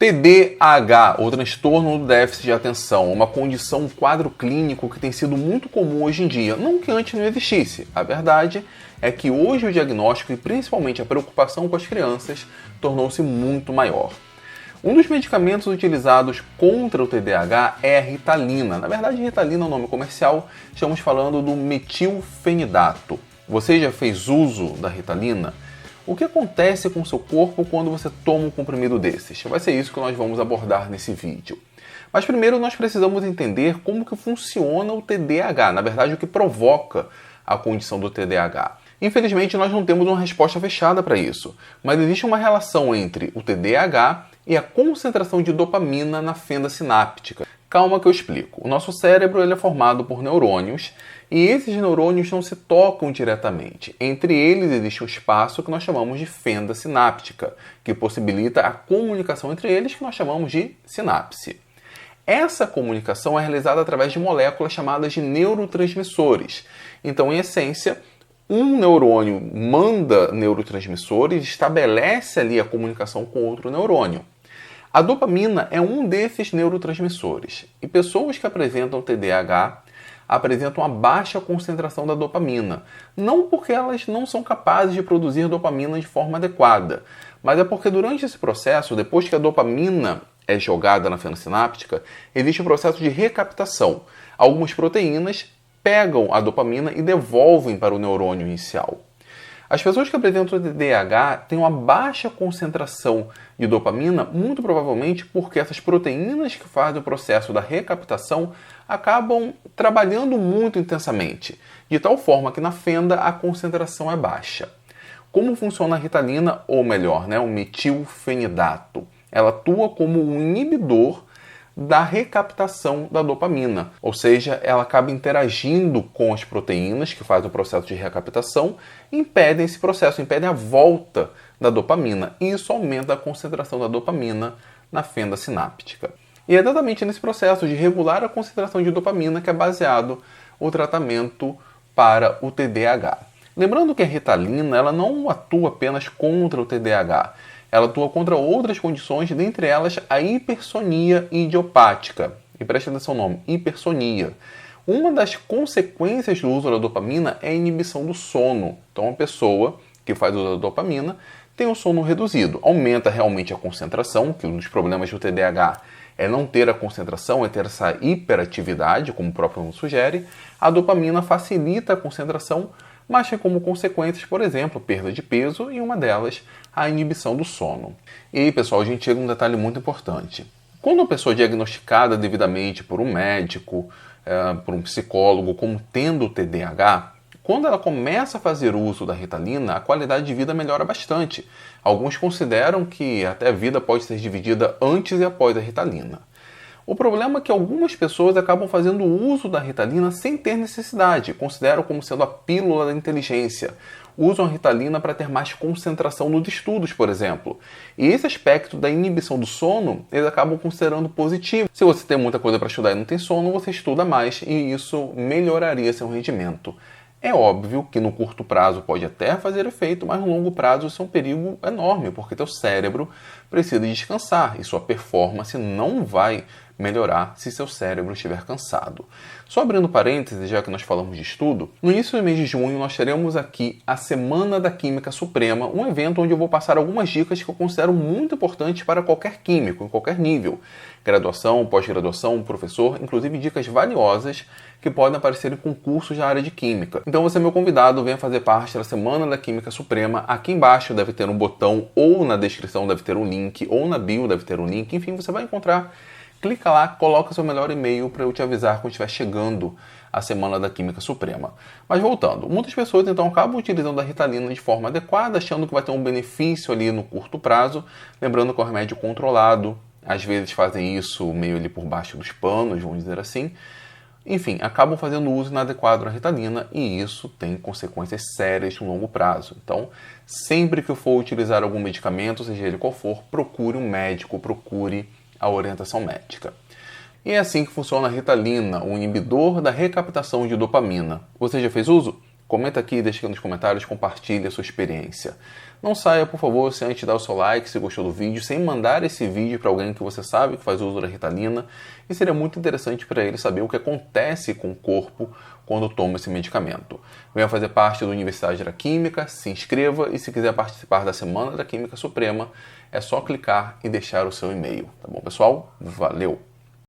TDAH, ou transtorno do déficit de atenção, é uma condição, um quadro clínico que tem sido muito comum hoje em dia. Não que antes não existisse. A verdade é que hoje o diagnóstico e principalmente a preocupação com as crianças tornou-se muito maior. Um dos medicamentos utilizados contra o TDAH é a Ritalina. Na verdade, Ritalina é um nome comercial, estamos falando do metilfenidato. Você já fez uso da Ritalina? O que acontece com o seu corpo quando você toma um comprimido desses? Vai ser isso que nós vamos abordar nesse vídeo. Mas primeiro nós precisamos entender como que funciona o TDAH, na verdade o que provoca a condição do TDAH. Infelizmente nós não temos uma resposta fechada para isso, mas existe uma relação entre o TDAH e a concentração de dopamina na fenda sináptica. Calma que eu explico. O nosso cérebro ele é formado por neurônios e esses neurônios não se tocam diretamente. Entre eles existe um espaço que nós chamamos de fenda sináptica, que possibilita a comunicação entre eles, que nós chamamos de sinapse. Essa comunicação é realizada através de moléculas chamadas de neurotransmissores. Então, em essência, um neurônio manda neurotransmissores, estabelece ali a comunicação com outro neurônio. A dopamina é um desses neurotransmissores e pessoas que apresentam TDAH apresentam uma baixa concentração da dopamina. Não porque elas não são capazes de produzir dopamina de forma adequada, mas é porque durante esse processo, depois que a dopamina é jogada na fenda sináptica, existe um processo de recaptação. Algumas proteínas pegam a dopamina e devolvem para o neurônio inicial. As pessoas que apresentam TDAH têm uma baixa concentração de dopamina, muito provavelmente porque essas proteínas que fazem o processo da recaptação acabam trabalhando muito intensamente, de tal forma que na fenda a concentração é baixa. Como funciona a Ritalina, ou melhor, o metilfenidato? Ela atua como um inibidor da recaptação da dopamina, ou seja, ela acaba interagindo com as proteínas que fazem o processo de recaptação e impedem esse processo, impedem a volta da dopamina, e isso aumenta a concentração da dopamina na fenda sináptica. E é exatamente nesse processo de regular a concentração de dopamina que é baseado o tratamento para o TDAH. Lembrando que a Ritalina ela não atua apenas contra o TDAH, ela atua contra outras condições, dentre elas a hipersonia idiopática. E preste atenção no nome, hipersonia. Uma das consequências do uso da dopamina é a inibição do sono. Então, uma pessoa que faz uso da dopamina tem o sono reduzido. Aumenta realmente a concentração, que um dos problemas do TDAH é não ter a concentração, é ter essa hiperatividade, como o próprio nome sugere. A dopamina facilita a concentração, mas tem como consequências, por exemplo, perda de peso e uma delas, a inibição do sono. E aí, pessoal, a gente chega a um detalhe muito importante. Quando a pessoa é diagnosticada devidamente por um médico, por um psicólogo, como tendo TDAH, quando ela começa a fazer uso da Ritalina, a qualidade de vida melhora bastante. Alguns consideram que até a vida pode ser dividida antes e após a Ritalina. O problema é que algumas pessoas acabam fazendo uso da Ritalina sem ter necessidade, consideram como sendo a pílula da inteligência. Usam a Ritalina para ter mais concentração nos estudos, por exemplo. E esse aspecto da inibição do sono, eles acabam considerando positivo. Se você tem muita coisa para estudar e não tem sono, você estuda mais e isso melhoraria seu rendimento. É óbvio que no curto prazo pode até fazer efeito, mas no longo prazo isso é um perigo enorme, porque teu cérebro precisa descansar e sua performance não vai melhorar se seu cérebro estiver cansado. Só abrindo parênteses, já que nós falamos de estudo, no início do mês de junho nós teremos aqui a Semana da Química Suprema, um evento onde eu vou passar algumas dicas que eu considero muito importantes para qualquer químico, em qualquer nível. Graduação, pós-graduação, professor, inclusive dicas valiosas que podem aparecer em concursos da área de Química. Então você é meu convidado, venha fazer parte da Semana da Química Suprema. Aqui embaixo deve ter um botão, ou na descrição deve ter um link, ou na bio deve ter um link, enfim, você vai encontrar. Clica lá, coloca seu melhor e-mail para eu te avisar quando estiver chegando a Semana da Química Suprema. Mas voltando, muitas pessoas então acabam utilizando a Ritalina de forma adequada, achando que vai ter um benefício ali no curto prazo, lembrando que é um remédio controlado, às vezes fazem isso meio ali por baixo dos panos, vamos dizer assim. Enfim, acabam fazendo uso inadequado da Ritalina e isso tem consequências sérias no longo prazo. Então, sempre que eu for utilizar algum medicamento, seja ele qual for, procure um médico, procure a orientação médica. E é assim que funciona a Ritalina, o inibidor da recaptação de dopamina. Você já fez uso? Comenta aqui, deixa aqui nos comentários, compartilha a sua experiência. Não saia, por favor, sem antes dar o seu like se gostou do vídeo, sem mandar esse vídeo para alguém que você sabe que faz uso da Ritalina, e seria muito interessante para ele saber o que acontece com o corpo quando toma esse medicamento. Venha fazer parte da Universidade da Química, se inscreva, e se quiser participar da Semana da Química Suprema, é só clicar e deixar o seu e-mail. Tá bom, pessoal? Valeu!